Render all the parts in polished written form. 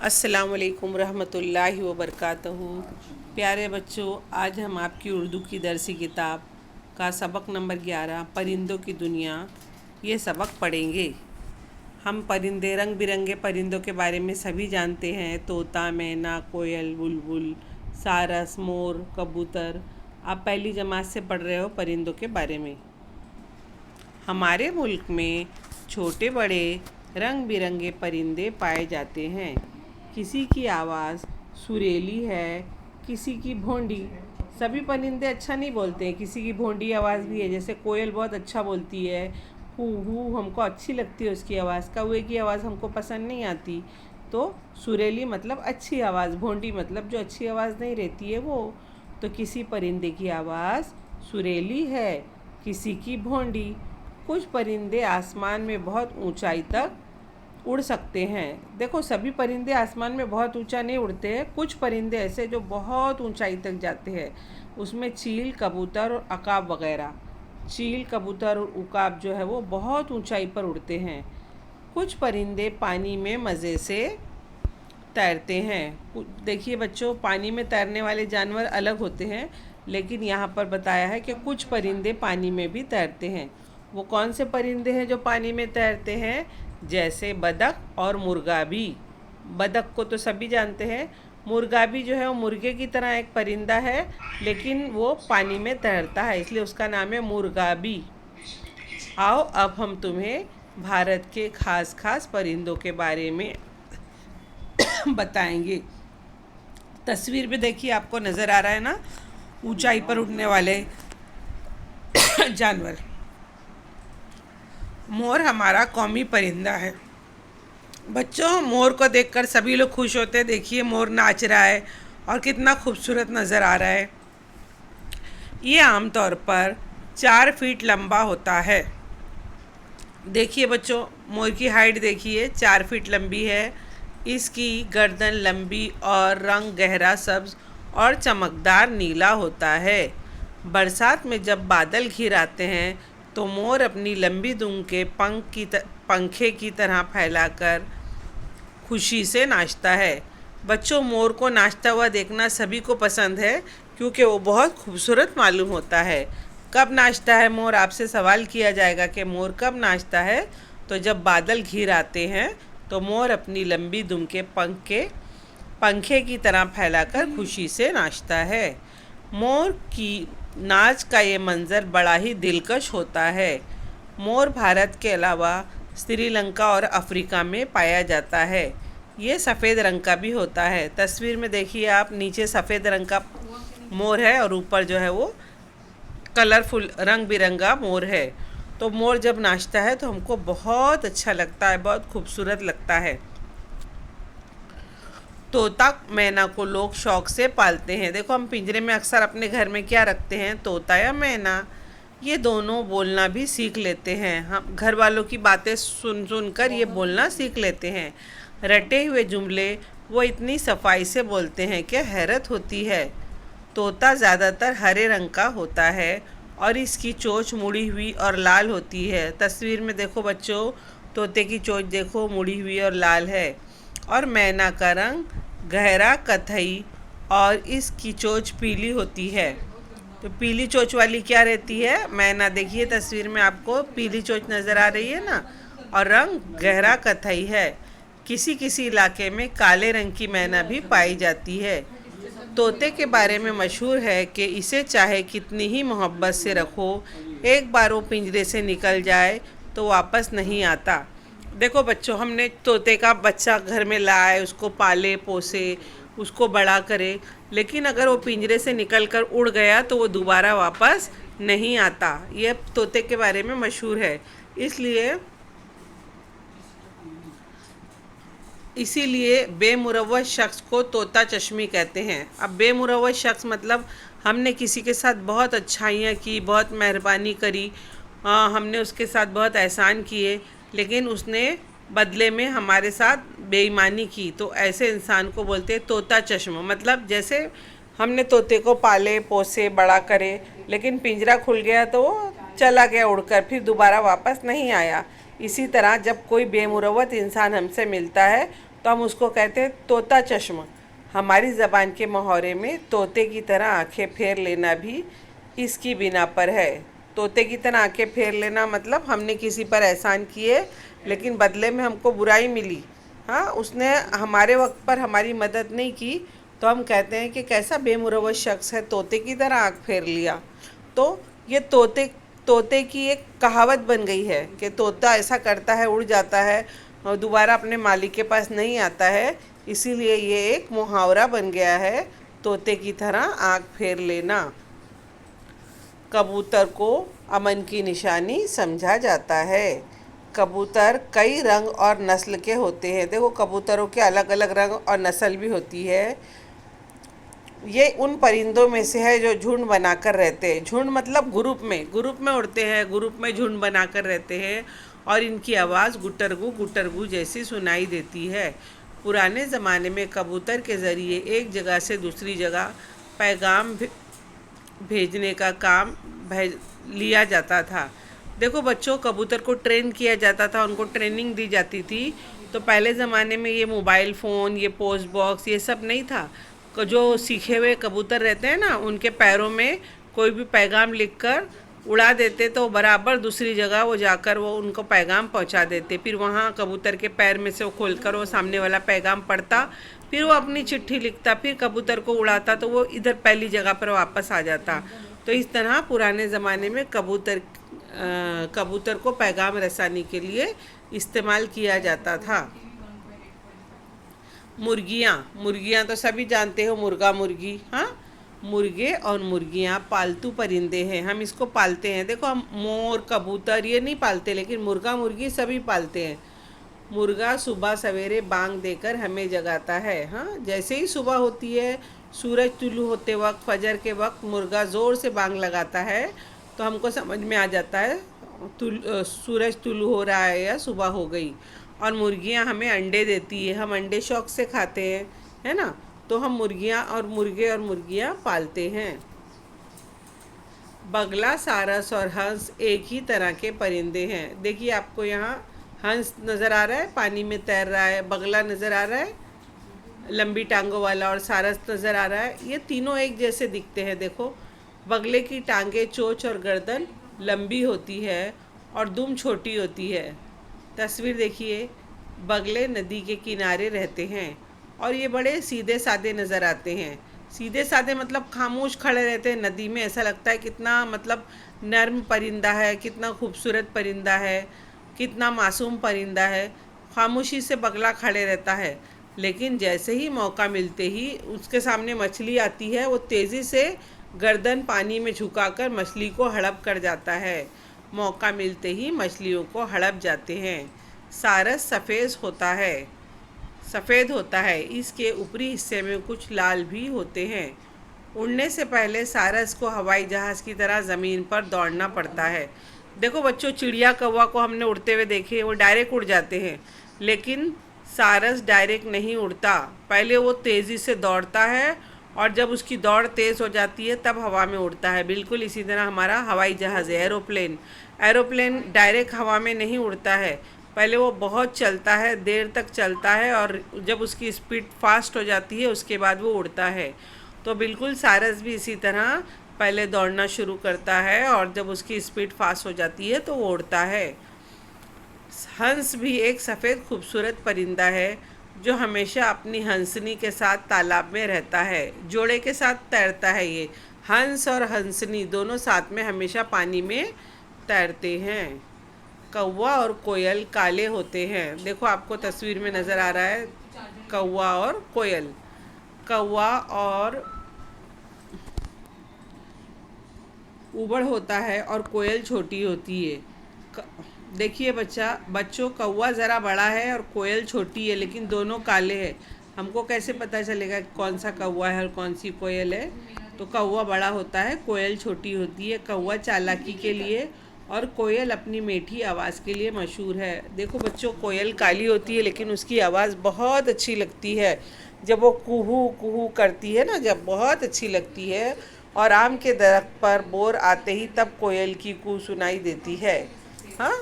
अस्सलामुअलैकुम रहमतुल्लाहि व बरकातहू। प्यारे बच्चों, आज हम आपकी उर्दू की दरसी किताब का सबक नंबर 11 परिंदों की दुनिया ये सबक पढ़ेंगे। हम परिंदे, रंग बिरंगे परिंदों के बारे में सभी जानते हैं। तोता, मैना, कोयल, बुलबुल, सारस, मोर, कबूतर। आप पहली जमात से पढ़ रहे हो परिंदों के बारे में। हमारे मुल्क में छोटे बड़े रंग बिरंगे परिंदे पाए जाते हैं। किसी की आवाज़ सुरीली है, किसी की भोंडी। सभी परिंदे अच्छा नहीं बोलते हैं, किसी की भोंडी आवाज़ भी है। जैसे कोयल बहुत अच्छा बोलती है, हू हू हमको अच्छी लगती है उसकी आवाज़। कौवे की आवाज़ हमको पसंद नहीं आती। तो सुरीली मतलब अच्छी आवाज़, भोंडी मतलब जो अच्छी आवाज़ नहीं रहती है वो। तो किसी परिंदे की आवाज़ सुरीली है, किसी की भोंडी। कुछ परिंदे आसमान में बहुत ऊंचाई तक उड़ सकते हैं। देखो, सभी परिंदे आसमान में बहुत ऊंचा नहीं उड़ते हैं। कुछ परिंदे ऐसे जो बहुत ऊंचाई तक जाते हैं, उसमें चील, कबूतर और अकाब वगैरह। चील, कबूतर और उकाब जो है वो बहुत ऊंचाई पर उड़ते हैं। कुछ परिंदे पानी में मज़े से तैरते हैं। देखिए बच्चों, पानी में तैरने वाले जानवर अलग होते हैं, लेकिन यहाँ पर बताया है कि कुछ परिंदे पानी में भी तैरते हैं। वो कौन से परिंदे हैं जो पानी में तैरते हैं? जैसे बदक और मुर्गा भी। बदक को तो सभी जानते हैं। मुर्गा भी जो है वो मुर्गे की तरह एक परिंदा है, लेकिन वो पानी में तैरता है, इसलिए उसका नाम है मुर्गा भी। आओ अब हम तुम्हें भारत के खास खास परिंदों के बारे में बताएंगे। तस्वीर में देखिए, आपको नज़र आ रहा है ना, ऊंचाई पर उड़ने वाले जानवर। मोर हमारा कौमी परिंदा है। बच्चों, मोर को देखकर सभी लोग खुश होते हैं। देखिए, मोर नाच रहा है और कितना खूबसूरत नज़र आ रहा है। ये आमतौर पर 4 फीट लंबा होता है। देखिए बच्चों, मोर की हाइट देखिए, 4 फीट लंबी है। इसकी गर्दन लंबी और रंग गहरा सब्ज और चमकदार नीला होता है। बरसात में जब बादल घिर आते हैं तो मोर अपनी लंबी दूम के पंखे की तरह फैलाकर खुशी से नाचता है। बच्चों, मोर को नाचता हुआ देखना सभी को पसंद है, क्योंकि वो बहुत खूबसूरत मालूम होता है। कब नाचता है मोर? आपसे सवाल किया जाएगा कि मोर कब नाचता है। तो जब बादल घिर आते हैं तो मोर अपनी लंबी दुम के पंखे की तरह फैलाकर खुशी से नाचता है। मोर की नाच का ये मंज़र बड़ा ही दिलकश होता है। मोर भारत के अलावा श्रीलंका और अफ्रीका में पाया जाता है। ये सफ़ेद रंग का भी होता है। तस्वीर में देखिए आप, नीचे सफ़ेद रंग का मोर है और ऊपर जो है वो कलरफुल रंग बिरंगा मोर है। तो मोर जब नाचता है तो हमको बहुत अच्छा लगता है, बहुत खूबसूरत लगता है। तोता, मैना को लोग शौक से पालते हैं। देखो, हम पिंजरे में अक्सर अपने घर में क्या रखते हैं? तोता या मैना। ये दोनों बोलना भी सीख लेते हैं। हम घर वालों की बातें सुन सुन कर ये बोलना सीख लेते हैं। रटे हुए जुमले वो इतनी सफाई से बोलते हैं कि हैरत होती है। तोता ज़्यादातर हरे रंग का होता है और इसकी चोंच मुड़ी हुई और लाल होती है। तस्वीर में देखो बच्चों, तोते की चोंच देखो, मुड़ी हुई और लाल है। और मैना का रंग गहरा कथई और इसकी चोंच पीली होती है। तो पीली चोंच वाली क्या रहती है? मैना। देखिए तस्वीर में आपको पीली चोंच नज़र आ रही है ना, और रंग गहरा कथई है। किसी किसी इलाके में काले रंग की मैना भी पाई जाती है। तोते के बारे में मशहूर है कि इसे चाहे कितनी ही मोहब्बत से रखो, एक बार वो पिंजरे से निकल जाए तो वापस नहीं आता। देखो बच्चों, हमने तोते का बच्चा घर में लाए, उसको पाले पोसे, उसको बड़ा करे, लेकिन अगर वो पिंजरे से निकल कर उड़ गया तो वो दोबारा वापस नहीं आता। ये तोते के बारे में मशहूर है। इसीलिए बेमुरव्वत शख्स को तोता चश्मी कहते हैं। अब बेमुरव्वत शख्स मतलब हमने किसी के साथ बहुत अच्छाइयाँ की, बहुत मेहरबानी करी, हमने उसके साथ बहुत एहसान किए, लेकिन उसने बदले में हमारे साथ बेईमानी की, तो ऐसे इंसान को बोलते हैं तोता चश्मा। मतलब जैसे हमने तोते को पाले पोसे बड़ा करे, लेकिन पिंजरा खुल गया तो वो चला गया उड़कर, फिर दोबारा वापस नहीं आया। इसी तरह जब कोई बेमुरव्वत इंसान हमसे मिलता है तो हम उसको कहते हैं तोता चश्मा। हमारी ज़बान के मुहावरे में तोते की तरह आंखें फेर लेना भी इसकी बिना पर है। तोते की तरह आंखें फेर लेना मतलब हमने किसी पर एहसान किए लेकिन बदले में हमको बुराई मिली। हाँ, उसने हमारे वक्त पर हमारी मदद नहीं की तो हम कहते हैं कि कैसा बेमुरवत शख्स है, तोते की तरह आंख फेर लिया। तो ये तोते की एक कहावत बन गई है कि तोता ऐसा करता है, उड़ जाता है और दोबारा अपने मालिक के पास नहीं आता है। इसीलिए ये एक मुहावरा बन गया है, तोते की तरह आंख फेर लेना। कबूतर को अमन की निशानी समझा जाता है। कबूतर कई रंग और नस्ल के होते हैं। देखो, कबूतरों के अलग अलग रंग और नस्ल भी होती है। ये उन परिंदों में से है जो झुंड बनाकर रहते हैं। झुंड मतलब ग्रुप में उड़ते हैं, ग्रुप में झुंड बनाकर रहते हैं और इनकी आवाज़ गुटरगू गुटरगू जैसी सुनाई देती है। पुराने ज़माने में कबूतर के ज़रिए एक जगह से दूसरी जगह पैगाम भेजने का काम लिया जाता था। देखो बच्चों, कबूतर को ट्रेन किया जाता था, उनको ट्रेनिंग दी जाती थी। तो पहले ज़माने में ये मोबाइल फ़ोन, ये पोस्ट बॉक्स, ये सब नहीं था। जो सीखे हुए कबूतर रहते हैं ना, उनके पैरों में कोई भी पैगाम लिखकर उड़ा देते तो बराबर दूसरी जगह वो जाकर वो उनको पैगाम पहुंचा देते। फिर वहाँ कबूतर के पैर में से वो खोलकर वो सामने वाला पैगाम पढ़ता, फिर वो अपनी चिट्ठी लिखता, फिर कबूतर को उड़ाता तो वो इधर पहली जगह पर वापस आ जाता। तो इस तरह पुराने ज़माने में कबूतर को पैगाम रसानी के लिए इस्तेमाल किया जाता था। मुर्गियाँ तो सभी जानते हो, मुर्गा मुर्गी। हाँ, मुर्गे और मुर्गियाँ पालतू परिंदे हैं, हम इसको पालते हैं। देखो, हम मोर कबूतर ये नहीं पालते, लेकिन मुर्गा मुर्गी सभी पालते हैं। मुर्गा सुबह सवेरे बांग देकर हमें जगाता है। हाँ, जैसे ही सुबह होती है, सूरज तुलू होते वक्त, फजर के वक्त मुर्गा ज़ोर से बांग लगाता है तो हमको समझ में आ जाता है सूरज तुलू हो रहा है या सुबह हो गई। और मुर्गियाँ हमें अंडे देती है, हम अंडे शौक से खाते हैं, है ना। तो हम मुर्गियाँ और मुर्गियाँ पालते हैं। बगला, सारस और हंस एक ही तरह के परिंदे हैं। देखिए, आपको यहाँ हंस नज़र आ रहा है, पानी में तैर रहा है। बगला नज़र आ रहा है, लंबी टांगों वाला, और सारस नज़र आ रहा है। ये तीनों एक जैसे दिखते हैं। देखो, बगले की टांगें, चोंच और गर्दन लंबी होती है और दुम छोटी होती है। तस्वीर देखिए, बगले नदी के किनारे रहते हैं और ये बड़े सीधे साधे नज़र आते हैं। सीधे साधे मतलब खामोश खड़े रहते हैं नदी में। ऐसा लगता है कितना मतलब नर्म परिंदा है, कितना खूबसूरत परिंदा है, कितना मासूम परिंदा है। खामोशी से बगला खड़े रहता है, लेकिन जैसे ही मौका मिलते ही उसके सामने मछली आती है, वो तेज़ी से गर्दन पानी में झुकाकर मछली को हड़प कर जाता है। मौका मिलते ही मछलियों को हड़प जाते हैं। सारस सफ़ेद होता है, इसके ऊपरी हिस्से में कुछ लाल भी होते हैं। उड़ने से पहले सारस को हवाई जहाज़ की तरह ज़मीन पर दौड़ना पड़ता है। देखो बच्चों, चिड़िया कौवा को हमने उड़ते हुए देखे, वो डायरेक्ट उड़ जाते हैं, लेकिन सारस डायरेक्ट नहीं उड़ता। पहले वो तेज़ी से दौड़ता है और जब उसकी दौड़ तेज़ हो जाती है तब हवा में उड़ता है। बिल्कुल इसी तरह हमारा हवाई जहाज़ है, एरोप्लेन डायरेक्ट हवा में नहीं उड़ता है। पहले वो बहुत चलता है, देर तक चलता है, और जब उसकी स्पीड फास्ट हो जाती है उसके बाद वो उड़ता है। तो बिल्कुल सारस भी इसी तरह पहले दौड़ना शुरू करता है और जब उसकी स्पीड फास्ट हो जाती है तो वो उड़ता है। हंस भी एक सफ़ेद खूबसूरत परिंदा है जो हमेशा अपनी हंसनी के साथ तालाब में रहता है। जोड़े के साथ तैरता है। ये हंस और हंसनी दोनों साथ में हमेशा पानी में तैरते हैं। कौवा और कोयल काले होते हैं। देखो, आपको तस्वीर में नज़र आ रहा है कौवा और कोयल। कौवा और ऊबड़ होता है और कोयल छोटी होती है। देखिए बच्चों, कौवा ज़रा बड़ा है और कोयल छोटी है, लेकिन दोनों काले हैं। हमको कैसे पता चलेगा कौन सा कौवा है और कौन सी कोयल है? तो कौवा बड़ा होता है, कोयल छोटी होती है। कौवा चालाकी के लिए और कोयल अपनी मीठी आवाज़ के लिए मशहूर है। देखो बच्चों, कोयल काली होती है लेकिन उसकी आवाज़ बहुत अच्छी लगती है। जब वो कुहू कुहू करती है ना, जब बहुत अच्छी लगती है। और आम के दरख्त पर बोर आते ही तब कोयल की कू सुनाई देती है। हाँ,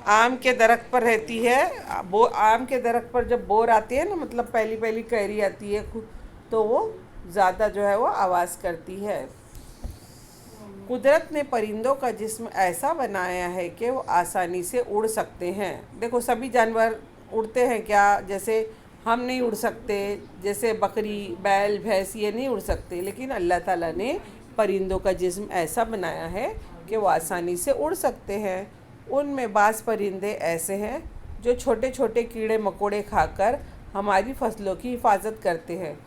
आम के दरख्त पर रहती है। वो आम के दरख्त पर जब बोर आती है ना, मतलब पहली पहली कैरी आती है, तो वो ज़्यादा जो है वो आवाज़ करती है। कुदरत ने परिंदों का जिस्म ऐसा बनाया है कि वो आसानी से उड़ सकते हैं। देखो, सभी जानवर उड़ते हैं क्या? जैसे हम नहीं उड़ सकते, जैसे बकरी, बैल, भैंस ये नहीं उड़ सकते, लेकिन अल्लाह ताला ने परिंदों का जिस्म ऐसा बनाया है कि वो आसानी से उड़ सकते हैं। उनमें बाज़ परिंदे ऐसे हैं जो छोटे छोटे कीड़े मकोड़े खाकर हमारी फसलों की हिफाजत करते हैं।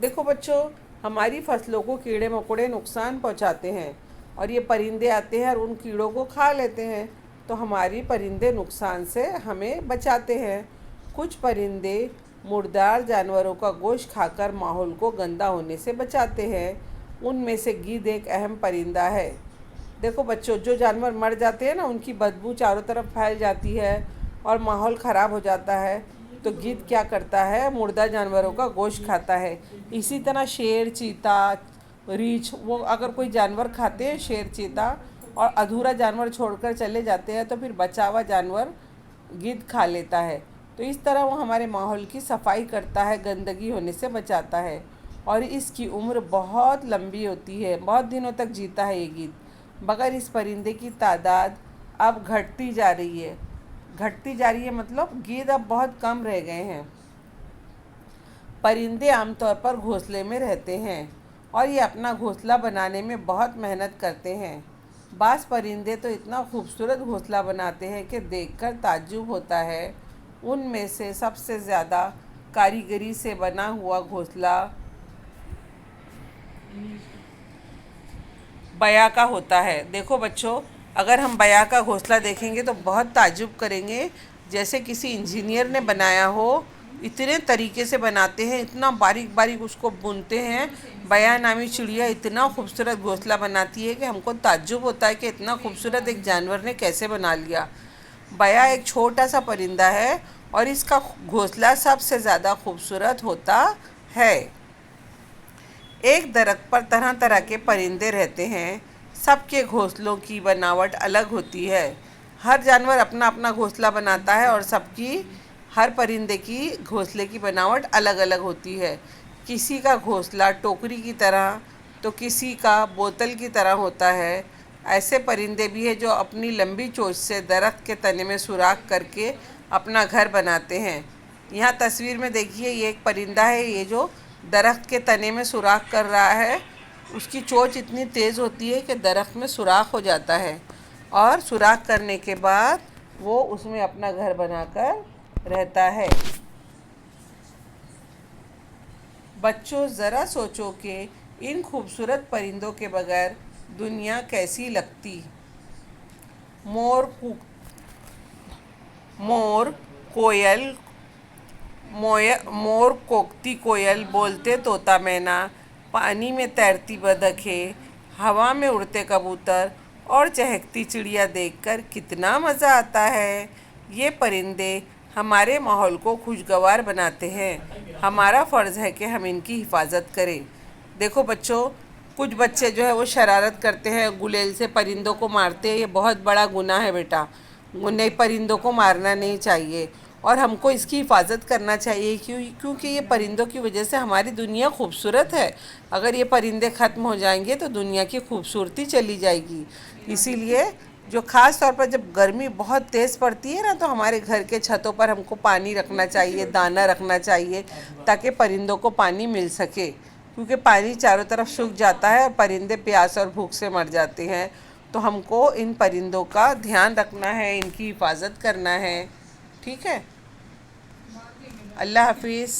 देखो बच्चों, हमारी फसलों को कीड़े मकोड़े नुकसान पहुंचाते हैं और ये परिंदे आते हैं और उन कीड़ों को खा लेते हैं, तो हमारी परिंदे नुकसान से हमें बचाते हैं। कुछ परिंदे मुर्दार जानवरों का गोश्त खाकर माहौल को गंदा होने से बचाते हैं। उनमें से गीद एक अहम परिंदा है। देखो बच्चों, जो जानवर मर जाते हैं ना, उनकी बदबू चारों तरफ फैल जाती है और माहौल ख़राब हो जाता है, तो गिद्ध क्या करता है? मुर्दा जानवरों का गोश्त खाता है। इसी तरह शेर, चीता, रीछ, वो अगर कोई जानवर खाते हैं, शेर, चीता, और अधूरा जानवर छोड़कर चले जाते हैं, तो फिर बचा हुआ जानवर गिद्ध खा लेता है। तो इस तरह वो हमारे माहौल की सफाई करता है, गंदगी होने से बचाता है, और इसकी उम्र बहुत लंबी होती है, बहुत दिनों तक जीता है ये गिद्ध। मगर इस परिंदे की तादाद अब घटती जा रही है। घटती जा रही है मतलब गिद्ध अब बहुत कम रह गए हैं। परिंदे आमतौर पर घोंसले में रहते हैं और ये अपना घोंसला बनाने में बहुत मेहनत करते हैं। बाज़ परिंदे तो इतना खूबसूरत घोंसला बनाते हैं कि देखकर ताज्जुब होता है। उनमें से सबसे ज़्यादा कारीगरी से बना हुआ घोंसला बया का होता है। देखो बच्चों, अगर हम बया का घोंसला देखेंगे तो बहुत ताज्जुब करेंगे, जैसे किसी इंजीनियर ने बनाया हो। इतने तरीके से बनाते हैं, इतना बारीक बारीक उसको बुनते हैं। बया नामी चिड़िया इतना खूबसूरत घोंसला बनाती है कि हमको ताज्जुब होता है कि इतना खूबसूरत एक जानवर ने कैसे बना लिया। बया एक छोटा सा परिंदा है और इसका घोंसला सबसे ज़्यादा खूबसूरत होता है। एक दरख्त पर तरह तरह के परिंदे रहते हैं। सबके घोंसलों की बनावट अलग होती है। हर जानवर अपना अपना घोंसला बनाता है और हर परिंदे की घोंसले की बनावट अलग अलग होती है। किसी का घोंसला टोकरी की तरह तो किसी का बोतल की तरह होता है। ऐसे परिंदे भी हैं जो अपनी लंबी चोंच से दरख्त के तने में सुराख करके अपना घर बनाते हैं। यहाँ तस्वीर में देखिए, ये एक परिंदा है, ये जो दरख्त के तने में सुराख कर रहा है। उसकी चोंच इतनी तेज़ होती है कि दरख्त में सुराख हो जाता है, और सुराख करने के बाद वो उसमें अपना घर बनाकर रहता है। बच्चों, ज़रा सोचो कि इन खूबसूरत परिंदों के बगैर दुनिया कैसी लगती। मोर, कोयल, मोर, कोकती कोयल, बोलते तोता मैना, पानी में तैरती बतखें, हवा में उड़ते कबूतर और चहकती चिड़िया देखकर कितना मज़ा आता है। ये परिंदे हमारे माहौल को खुशगवार बनाते हैं। हमारा फ़र्ज़ है कि हम इनकी हिफाजत करें। देखो बच्चों, कुछ बच्चे जो है वो शरारत करते हैं, गुलेल से परिंदों को मारते हैं। ये बहुत बड़ा गुनाह है बेटा, नए परिंदों को मारना नहीं चाहिए और हमको इसकी हिफाजत करना चाहिए। क्योंकि ये परिंदों की वजह से हमारी दुनिया खूबसूरत है। अगर ये परिंदे ख़त्म हो जाएंगे तो दुनिया की खूबसूरती चली जाएगी। इसीलिए जो ख़ास तौर पर जब गर्मी बहुत तेज़ पड़ती है ना, तो हमारे घर के छतों पर हमको पानी रखना चाहिए, दाना रखना चाहिए, ताकि परिंदों को पानी मिल सके। क्योंकि पानी चारों तरफ सूख जाता है और परिंदे प्यास और भूख से मर जाते हैं। तो हमको इन परिंदों का ध्यान रखना है, इनकी हिफाजत करना है। ठीक है, अल्लाह हाफिज़।